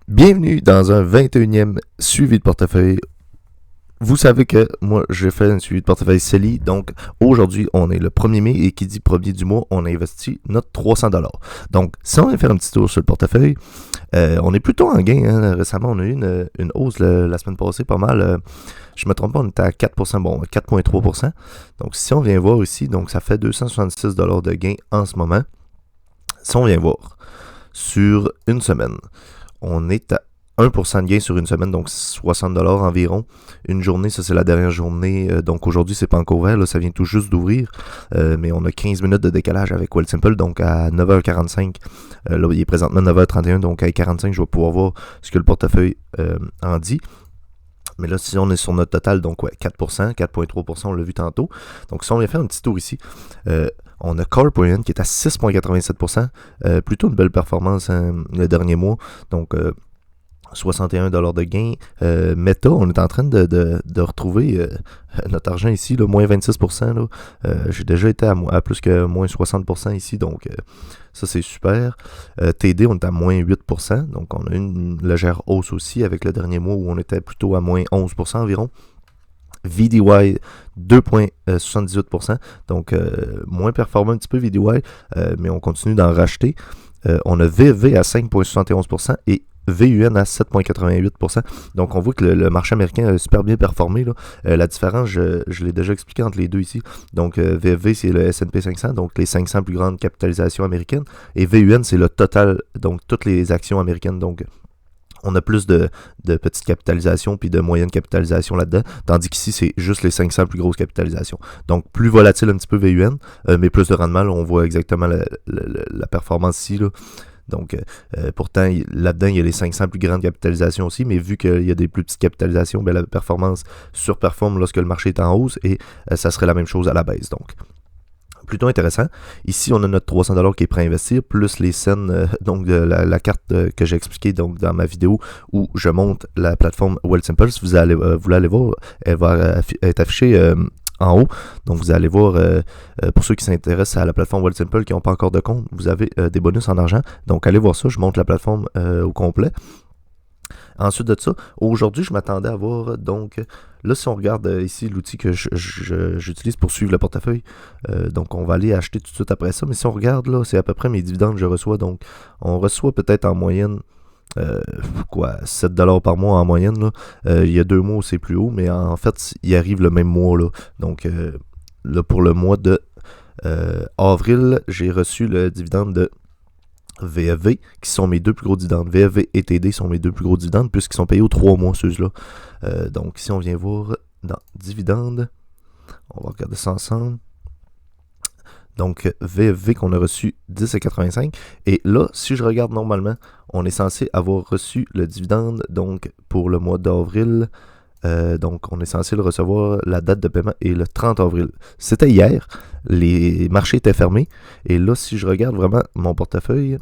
Bienvenue dans un 21e suivi de portefeuille. Vous savez que moi, j'ai fait un suivi de portefeuille CELI. Donc, aujourd'hui, on est le 1er mai et qui dit 1er du mois, on a investi notre 300$. Donc, si on vient faire un petit tour sur le portefeuille, on est plutôt en gain. Hein. Récemment, on a eu une hausse la semaine passée, pas mal. Je me trompe pas, on était à 4%, bon, 4,3%. Donc, si on vient voir ici, donc ça fait 266$ de gain en ce moment. Si on vient voir sur une semaine, on est à 1% de gain sur une semaine, donc 60$ environ. Une journée, ça c'est la dernière journée, donc aujourd'hui c'est pas encore ouvert, là, ça vient tout juste d'ouvrir, mais on a 15 minutes de décalage avec Wealthsimple, donc à 9h45, là il est présentement 9h31, donc à 45 je vais pouvoir voir ce que le portefeuille en dit. Mais là, si on est sur notre total, donc ouais, 4%, 4,3%, on l'a vu tantôt. Donc si on vient faire un petit tour ici, on a Corporation qui est à 6,87%, plutôt une belle performance le dernier mois. Donc 61$ de gain. Meta, on est en train de retrouver notre argent ici, là, moins 26%. Là. J'ai déjà été à plus que moins 60% ici, donc ça c'est super. TD, on est à moins 8%, donc on a une légère hausse aussi avec le dernier mois où on était plutôt à moins 11% environ. VDY 2,78%, donc moins performant un petit peu VDY, mais on continue d'en racheter. On a VV à 5,71% et VUN à 7,88%. Donc on voit que le marché américain a super bien performé. Là. La différence, je l'ai déjà expliqué entre les deux ici. Donc VV c'est le S&P 500, donc les 500 plus grandes capitalisations américaines. Et VUN c'est le total, donc toutes les actions américaines. Donc on a plus de petites capitalisations puis de moyennes capitalisations là-dedans, tandis qu'ici, c'est juste les 500 plus grosses capitalisations. Donc, plus volatile un petit peu VUN, mais plus de rendement. Là, on voit exactement la performance ici. Là. Donc, pourtant, là-dedans, il y a les 500 plus grandes capitalisations aussi, mais vu qu'il y a des plus petites capitalisations, bien, la performance surperforme lorsque le marché est en hausse et ça serait la même chose à la baisse. Donc, plutôt intéressant. Ici, on a notre 300$ qui est prêt à investir, plus les scènes, donc de la carte que j'ai expliqué donc, dans ma vidéo où je monte la plateforme Wealthsimple. Si vous voulez aller voir, elle va être affichée en haut. Donc, vous allez voir, pour ceux qui s'intéressent à la plateforme Wealthsimple qui n'ont pas encore de compte, vous avez des bonus en argent. Donc, allez voir ça. Je monte la plateforme au complet. Ensuite de ça, aujourd'hui, je m'attendais à voir, donc, là, si on regarde ici l'outil que j'utilise pour suivre le portefeuille, donc on va aller acheter tout de suite après ça, mais si on regarde, là, c'est à peu près mes dividendes que je reçois, donc on reçoit peut-être en moyenne, 7$ par mois en moyenne, là. Il y a 2 mois où c'est plus haut, mais en fait, il arrive le même mois, là. Donc, là, pour le mois de avril, j'ai reçu le dividende de VFV, qui sont mes deux plus gros dividendes. VFV et TD sont mes deux plus gros dividendes, puisqu'ils sont payés aux 3 mois, ceux-là. Donc, si on vient voir dans dividendes, on va regarder ça ensemble. Donc, VFV qu'on a reçu 10,85. Et là, si je regarde normalement, on est censé avoir reçu le dividende, donc, pour le mois d'avril. Donc, on est censé le recevoir. La date de paiement est le 30 avril. C'était hier. Les marchés étaient fermés. Et là, si je regarde vraiment mon portefeuille,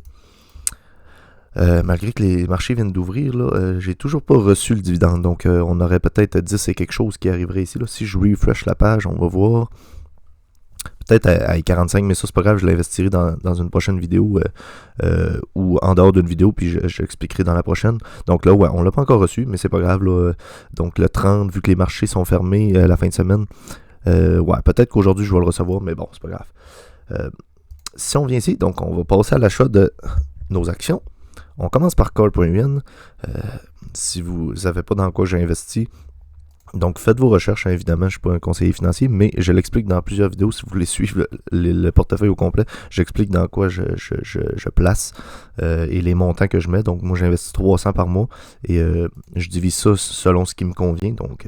malgré que les marchés viennent d'ouvrir, là, j'ai toujours pas reçu le dividende. Donc, on aurait peut-être 10 et quelque chose qui arriverait ici. Là. Si je refresh la page, on va voir. Peut-être à 45, mais ça, c'est pas grave. Je l'investirai dans une prochaine vidéo ou en dehors d'une vidéo, puis j'expliquerai dans la prochaine. Donc là, ouais, on l'a pas encore reçu, mais c'est pas grave. Là. Donc, le 30, vu que les marchés sont fermés la fin de semaine, ouais, peut-être qu'aujourd'hui, je vais le recevoir, mais bon, c'est pas grave. Si on vient ici, donc, on va passer à l'achat de nos actions. On commence par Corporation. Si vous savez pas dans quoi j'ai investi, donc faites vos recherches, hein, évidemment, je ne suis pas un conseiller financier, mais je l'explique dans plusieurs vidéos si vous voulez suivre le portefeuille au complet. J'explique dans quoi je place et les montants que je mets. Donc moi j'investis 300 par mois et je divise ça selon ce qui me convient. Donc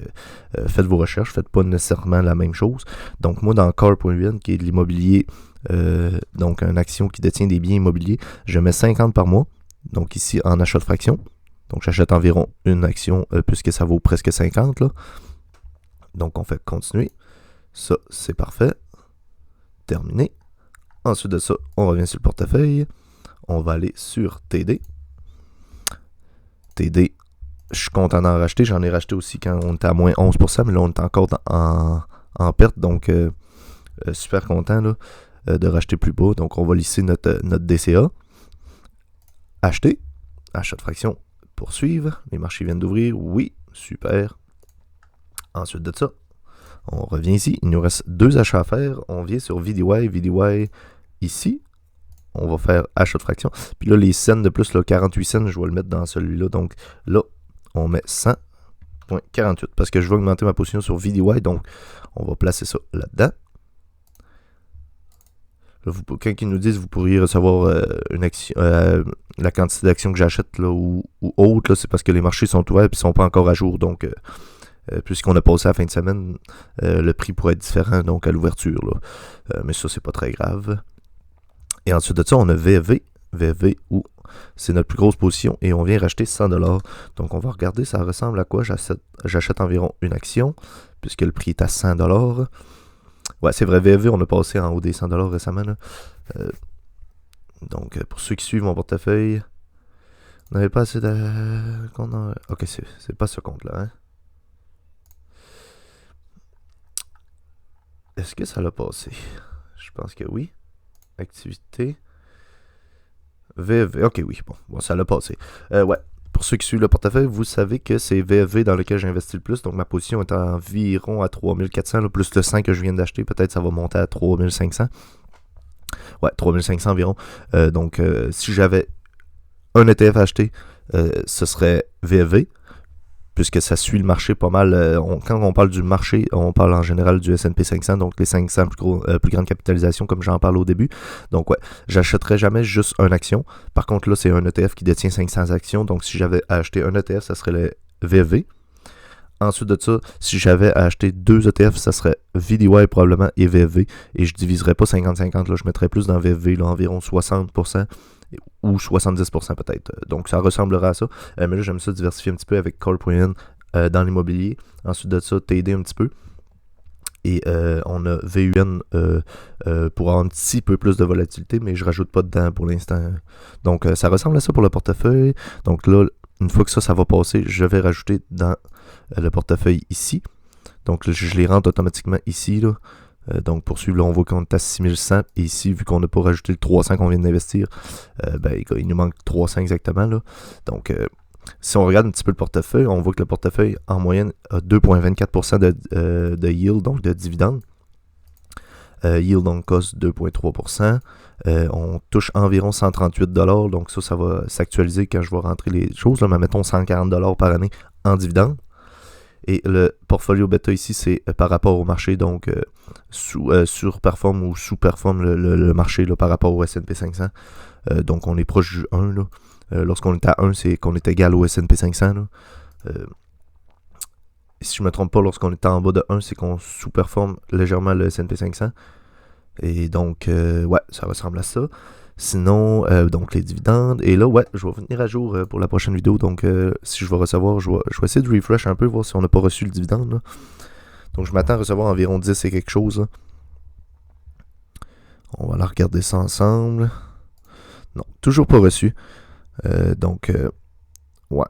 faites vos recherches, faites pas nécessairement la même chose. Donc moi dans Corporation, qui est de l'immobilier, donc une action qui détient des biens immobiliers, je mets 50 par mois. Donc ici en achat de fraction. Donc, j'achète environ une action puisque ça vaut presque 50. Là. Donc, on fait continuer. Ça, c'est parfait. Terminé. Ensuite de ça, on revient sur le portefeuille. On va aller sur TD. TD, je suis content d'en racheter. J'en ai racheté aussi quand on était à moins 11%, mais là, on est encore en perte. Donc, super content là, de racheter plus bas. Donc, on va lisser notre DCA. Acheter. Achat de fraction poursuivre. Les marchés viennent d'ouvrir. Oui, super. Ensuite de ça, on revient ici. Il nous reste 2 achats à faire. On vient sur VDY. VDY ici. On va faire achat de fraction. Puis là, les cents de plus, là, 48 cents, je vais le mettre dans celui-là. Donc là, on met 100.48 parce que je veux augmenter ma position sur VDY. Donc, on va placer ça là-dedans. Là, quand ils nous disent vous pourriez recevoir une action, la quantité d'actions que j'achète là, ou autre, c'est parce que les marchés sont ouverts et ne sont pas encore à jour. Donc, puisqu'on a passé la fin de semaine, le prix pourrait être différent donc à l'ouverture. Mais ça, c'est pas très grave. Et ensuite de ça, on a VFV. VFV, où c'est notre plus grosse position et on vient racheter 100$. Donc, on va regarder, ça ressemble à quoi. J'achète environ une action, puisque le prix est à 100$. Ouais, c'est vrai, VFV, on a passé en haut des 100$ récemment. Donc, pour ceux qui suivent mon portefeuille, on n'avait pas assez de... Ok, c'est pas ce compte-là. Hein? Est-ce que ça l'a passé? Je pense que oui. Activité. VFV. Ok, oui. Bon, ça l'a passé. Ouais. Pour ceux qui suivent le portefeuille, vous savez que c'est VFV dans lequel j'ai investi le plus. Donc, ma position est environ à 3400, là, plus le 100 que je viens d'acheter. Peut-être ça va monter à 3500. Ouais, 3500 environ. Donc, si j'avais un ETF à acheter, ce serait VFV. Puisque ça suit le marché pas mal. Quand on parle du marché, on parle en général du S&P 500, donc les 500 plus grandes capitalisations, comme j'en parle au début. Donc ouais, j'achèterais jamais juste une action. Par contre, là, c'est un ETF qui détient 500 actions. Donc si j'avais à acheter un ETF, ça serait le VFV. Ensuite de ça, si j'avais à acheter 2 ETF, ça serait VDY probablement et VFV. Et je diviserais pas 50-50, là, je mettrais plus dans VFV, là, environ 60%. Ou 70% peut-être. Donc ça ressemblera à ça. Mais là, j'aime ça diversifier un petit peu avec Corp.in dans l'immobilier. Ensuite de ça, TD un petit peu. Et on a VUN pour avoir un petit peu plus de volatilité, mais je rajoute pas dedans pour l'instant. Donc ça ressemble à ça pour le portefeuille. Donc là, une fois que ça va passer, je vais rajouter dans le portefeuille ici. Donc là, je les rentre automatiquement ici, là. Donc pour suivre, là, on voit qu'on est à 6100. Et ici, vu qu'on n'a pas rajouté le 300 qu'on vient d'investir, il nous manque 300 exactement. Là. Donc, si on regarde un petit peu le portefeuille, on voit que le portefeuille, en moyenne, a 2,24% de yield, donc de dividende. Yield donc cost 2,3%. On touche environ 138$. Donc ça va s'actualiser quand je vais rentrer les choses. Là, mais mettons 140$ par année en dividende. Et le portfolio bêta ici, c'est par rapport au marché, donc surperforme ou sous-performe le marché là, par rapport au S&P 500. Donc on est proche du 1. Là. Lorsqu'on est à 1, c'est qu'on est égal au S&P 500. Là. Si je ne me trompe pas, lorsqu'on est en bas de 1, c'est qu'on sous-performe légèrement le S&P 500. Et donc, ouais, ça ressemble à ça. Sinon, donc les dividendes. Et là, ouais, je vais venir à jour pour la prochaine vidéo. Donc, si je vais recevoir, je vais essayer de refresh un peu, voir si on n'a pas reçu le dividende. Là. Donc, je m'attends à recevoir environ 10 et quelque chose. Là. On va aller regarder ça ensemble. Non, toujours pas reçu. Donc, ouais.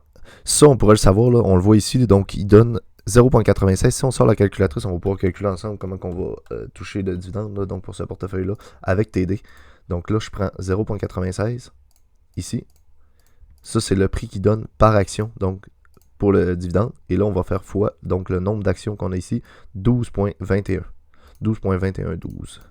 Ça, on pourrait le savoir. Là. On le voit ici. Donc, il donne 0,96. Si on sort la calculatrice, on va pouvoir calculer ensemble comment on va toucher le dividende là, donc pour ce portefeuille-là avec TD. Donc là, je prends 0,96 ici. Ça, c'est le prix qu'il donne par action, donc pour le dividende. Et là, on va faire fois donc le nombre d'actions qu'on a ici, 12,21. 12,21, 12.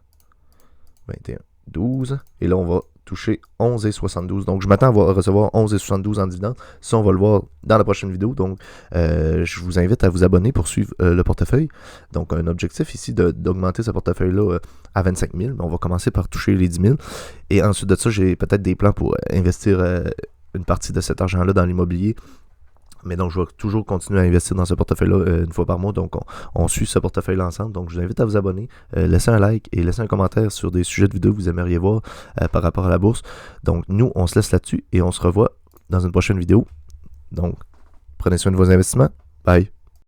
21, 12. Et là, on va toucher 11,72. Donc, je m'attends à recevoir 11,72 en dividende. Ça, on va le voir dans la prochaine vidéo. Donc, je vous invite à vous abonner pour suivre le portefeuille. Donc, un objectif ici d'augmenter ce portefeuille-là à 25 000. Mais on va commencer par toucher les 10 000. Et ensuite de ça, j'ai peut-être des plans pour investir une partie de cet argent-là dans l'immobilier. Mais donc, je vais toujours continuer à investir dans ce portefeuille-là une fois par mois. Donc, on suit ce portefeuille-là ensemble. Donc, je vous invite à vous abonner, laisser un like et laisser un commentaire sur des sujets de vidéo que vous aimeriez voir par rapport à la bourse. Donc, nous, on se laisse là-dessus et on se revoit dans une prochaine vidéo. Donc, prenez soin de vos investissements. Bye!